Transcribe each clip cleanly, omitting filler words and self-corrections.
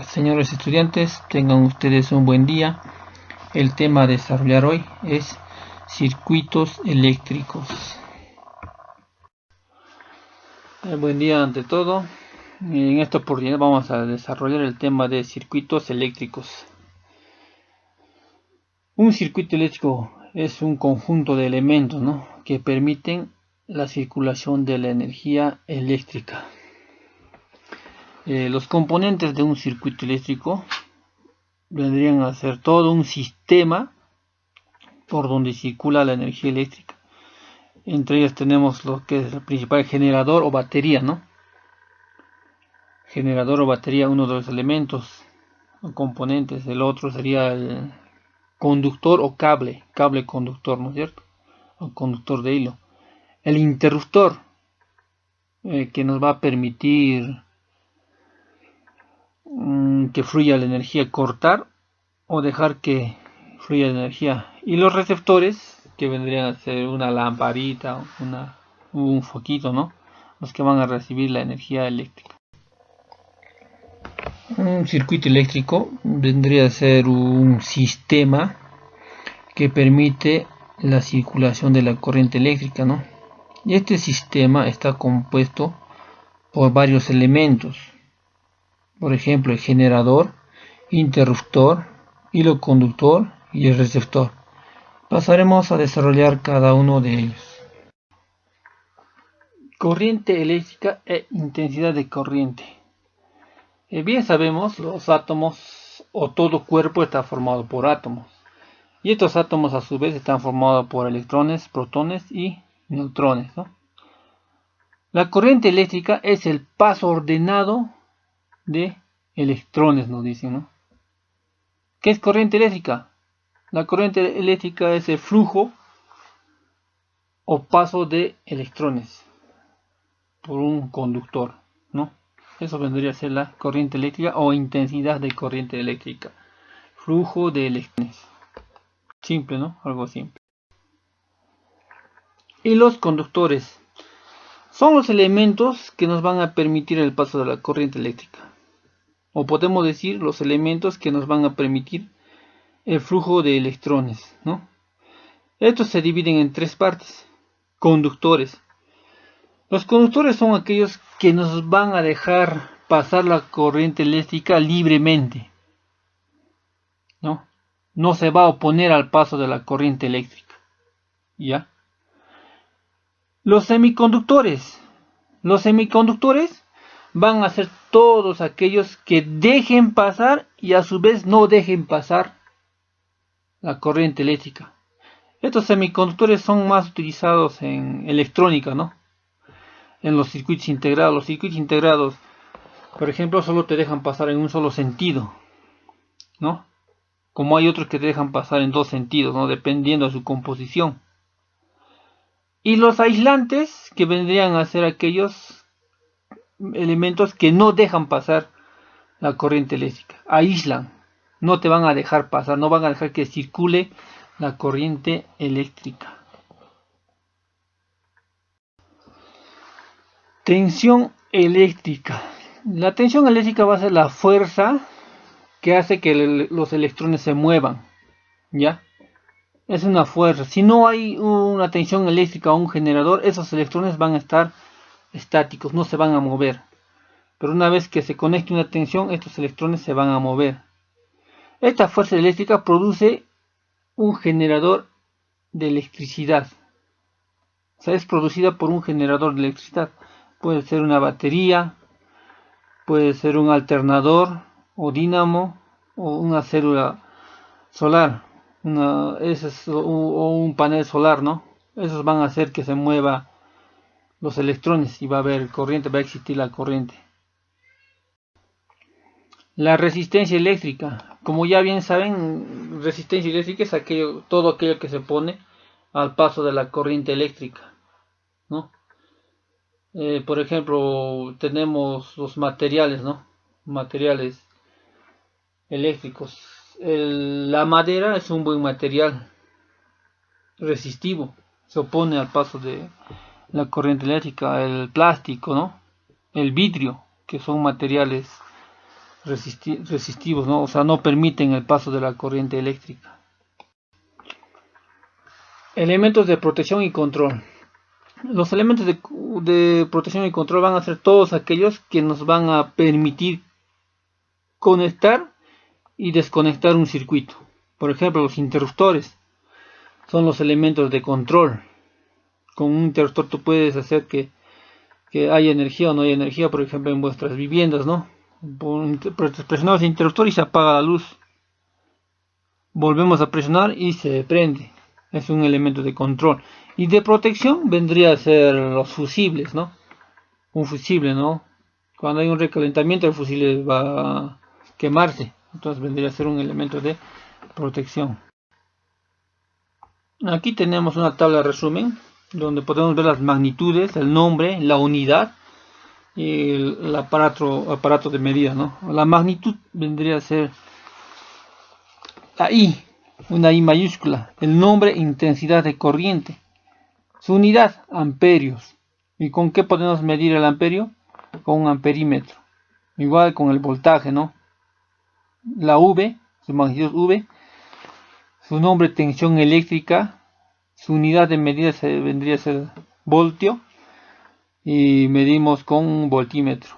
Señores estudiantes, tengan ustedes un buen día. El tema a desarrollar hoy es circuitos eléctricos. Buen día ante todo. En esta oportunidad vamos a desarrollar el tema de circuitos eléctricos. Un circuito eléctrico es un conjunto de elementos, que permiten la circulación de la energía eléctrica. Los componentes de un circuito eléctrico vendrían a ser todo un sistema por donde circula la energía eléctrica. Entre ellas tenemos lo que es el principal generador o batería, Generador o batería, uno de los elementos o componentes. El otro sería el conductor o cable conductor, ¿no es cierto? O conductor de hilo. El interruptor, que nos va a permitir que fluya la energía, cortar o dejar que fluya la energía. Y los receptores, que vendrían a ser una lamparita, un foquito, los que van a recibir la energía eléctrica. Un circuito eléctrico vendría a ser un sistema que permite la circulación de la corriente eléctrica, Y este sistema está compuesto por varios elementos. Por ejemplo, el generador, interruptor, hilo conductor y el receptor. Pasaremos a desarrollar cada uno de ellos. Corriente eléctrica e intensidad de corriente. Bien sabemos, los átomos o todo cuerpo está formado por átomos. Y estos átomos a su vez están formados por electrones, protones y neutrones, La corriente eléctrica es el paso ordenado de electrones, nos dicen, ¿Qué es corriente eléctrica? La corriente eléctrica es el flujo o paso de electrones por un conductor, Eso vendría a ser la corriente eléctrica o intensidad de corriente eléctrica. Flujo de electrones. Simple, Algo simple. Y los conductores son los elementos que nos van a permitir el paso de la corriente eléctrica. O podemos decir los elementos que nos van a permitir el flujo de electrones, Estos se dividen en tres partes. Conductores. Los conductores son aquellos que nos van a dejar pasar la corriente eléctrica libremente. No se va a oponer al paso de la corriente eléctrica. ¿Ya? Los semiconductores. Los semiconductores van a ser todos aquellos que dejen pasar y a su vez no dejen pasar la corriente eléctrica. Estos semiconductores son más utilizados en electrónica, En los circuitos integrados. Los circuitos integrados, por ejemplo, solo te dejan pasar en un solo sentido, Como hay otros que te dejan pasar en dos sentidos, dependiendo de su composición. Y los aislantes, que vendrían a ser aquellos elementos que no dejan pasar la corriente eléctrica, aíslan, no te van a dejar pasar, no van a dejar que circule la corriente eléctrica. Tensión eléctrica. La tensión eléctrica va a ser la fuerza que hace que los electrones se muevan, ¿ya? Es una fuerza. Si no hay una tensión eléctrica o un generador, esos electrones van a estar estáticos, no se van a mover. Pero una vez que se conecte una tensión, estos electrones se van a mover. Esta fuerza eléctrica produce un generador de electricidad. O sea, es producida por un generador de electricidad. Puede ser una batería, puede ser un alternador o dínamo o una célula solar. O un panel solar, Esos van a hacer que se mueva los electrones y va a haber corriente, va a existir la corriente. La resistencia eléctrica, como ya bien saben, resistencia eléctrica es todo aquello que se pone al paso de la corriente eléctrica, por ejemplo, tenemos los materiales, Materiales eléctricos. La madera es un buen material resistivo, se opone al paso de la corriente eléctrica. El plástico, el vidrio, que son materiales resistivos, ¿no? O sea, no permiten el paso de la corriente eléctrica. Elementos de protección y control. Los elementos de protección y control van a ser todos aquellos que nos van a permitir conectar y desconectar un circuito. Por ejemplo, los interruptores son los elementos de control. Con un interruptor tú puedes hacer que haya energía o no haya energía, por ejemplo, en vuestras viviendas, ¿no? Presionamos el interruptor y se apaga la luz. Volvemos a presionar y se prende. Es un elemento de control. Y de protección vendría a ser los fusibles, ¿no? Un fusible, ¿no? Cuando hay un recalentamiento, el fusible va a quemarse. Entonces vendría a ser un elemento de protección. Aquí tenemos una tabla de resumen donde podemos ver las magnitudes, el nombre, la unidad y el aparato de medida, ¿no? La magnitud vendría a ser la I, una I mayúscula, el nombre, intensidad de corriente, su unidad, amperios. ¿Y con qué podemos medir el amperio? Con un amperímetro. Igual con el voltaje, ¿no? La V, su magnitud V, su nombre, tensión eléctrica, su unidad de medida vendría a ser voltio y medimos con un voltímetro.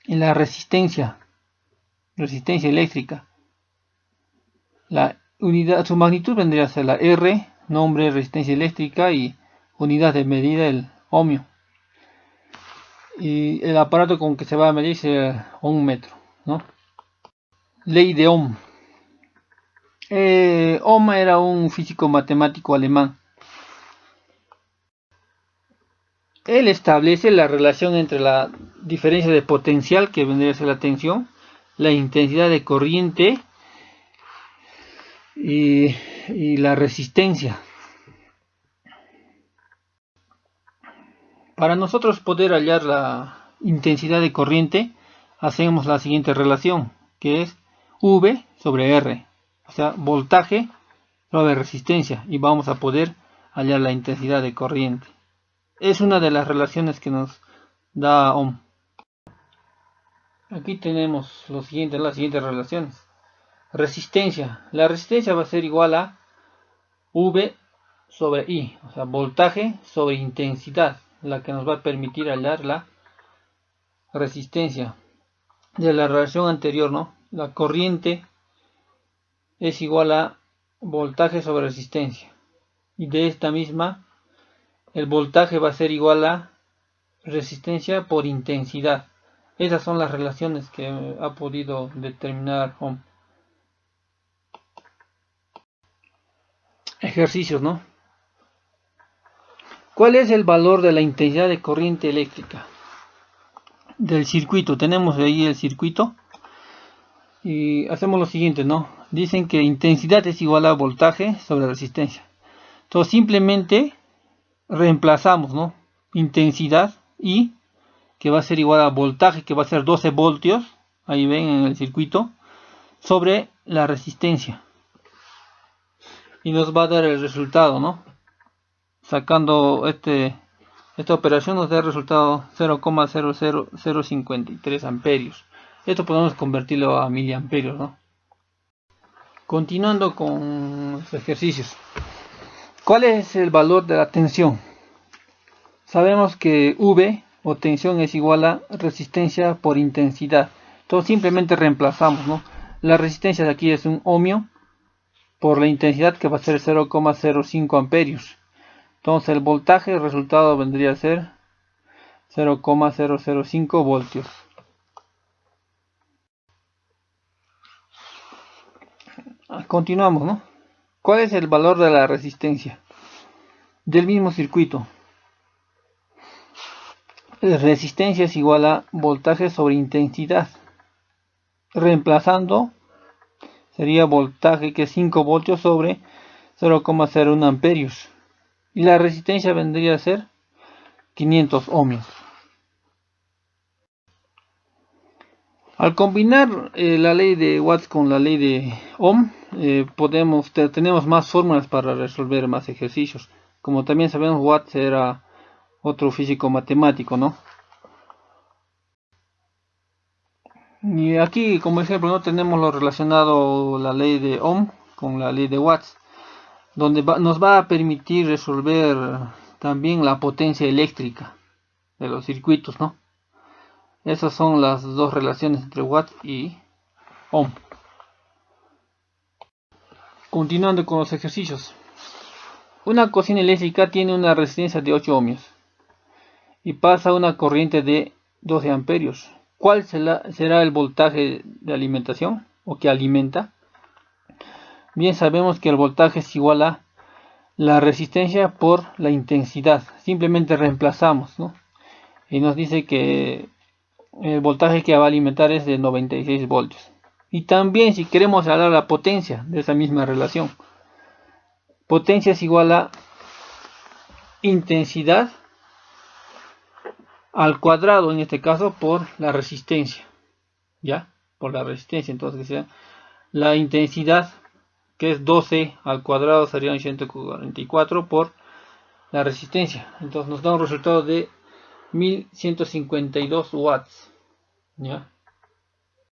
Y la resistencia eléctrica, la unidad, su magnitud vendría a ser la R, nombre, resistencia eléctrica y unidad de medida, el ohmio. Y el aparato con que se va a medir será un metro, ¿no? Ley de Ohm. Ohm era un físico matemático alemán. Él establece la relación entre la diferencia de potencial, que vendría a ser la tensión, la intensidad de corriente y la resistencia. Para nosotros poder hallar la intensidad de corriente, hacemos la siguiente relación, que es V sobre R, o sea, voltaje sobre resistencia, y vamos a poder hallar la intensidad de corriente. Es una de las relaciones que nos da Ohm. Aquí tenemos las siguientes relaciones. Resistencia. La resistencia va a ser igual a V sobre I, o sea, voltaje sobre intensidad, la que nos va a permitir hallar la resistencia. De la relación anterior, ¿no? La corriente es igual a voltaje sobre resistencia. Y de esta misma, el voltaje va a ser igual a resistencia por intensidad. Esas son las relaciones que ha podido determinar Ohm. Ejercicios, ¿no? ¿Cuál es el valor de la intensidad de corriente eléctrica? Del circuito, tenemos ahí el circuito y hacemos lo siguiente, ¿no? Dicen que intensidad es igual a voltaje sobre resistencia. Entonces simplemente reemplazamos, ¿no? Intensidad I, que va a ser igual a voltaje, que va a ser 12 voltios, ahí ven en el circuito, sobre la resistencia. Y nos va a dar el resultado, ¿no? Sacando esta operación nos da el resultado 0,00053 amperios. Esto podemos convertirlo a miliamperios, ¿no? Continuando con los ejercicios. ¿Cuál es el valor de la tensión? Sabemos que V o tensión es igual a resistencia por intensidad. Entonces simplemente reemplazamos, ¿no? La resistencia de aquí es un ohmio por la intensidad, que va a ser 0,05 amperios. Entonces el voltaje, el resultado vendría a ser 0,005 voltios. Continuamos, ¿no? ¿Cuál es el valor de la resistencia? Del mismo circuito. Resistencia es igual a voltaje sobre intensidad. Reemplazando, sería voltaje, que es 5 voltios sobre 0,01 amperios. Y la resistencia vendría a ser 500 ohmios. Al combinar la ley de Watts con la ley de Ohm, tenemos más fórmulas para resolver más ejercicios. Como también sabemos, Watts era otro físico matemático, ¿no? Y aquí como ejemplo no tenemos lo relacionado la ley de Ohm con la ley de Watts, donde nos va a permitir resolver también la potencia eléctrica de los circuitos, ¿no? Esas son las dos relaciones entre Watts y Ohm. Continuando con los ejercicios. Una cocina eléctrica tiene una resistencia de 8 ohmios y pasa una corriente de 12 amperios. ¿Cuál será el voltaje de alimentación o que alimenta? Bien, sabemos que el voltaje es igual a la resistencia por la intensidad. Simplemente reemplazamos, ¿no? Y nos dice que el voltaje que va a alimentar es de 96 voltios. Y también si queremos hablar la potencia de esa misma relación. Potencia es igual a intensidad al cuadrado, en este caso, por la resistencia. ¿Ya? Por la resistencia. Entonces, que sea la intensidad, que es 12 al cuadrado, serían 144 por la resistencia. Entonces nos da un resultado de 1152 watts. ¿Ya?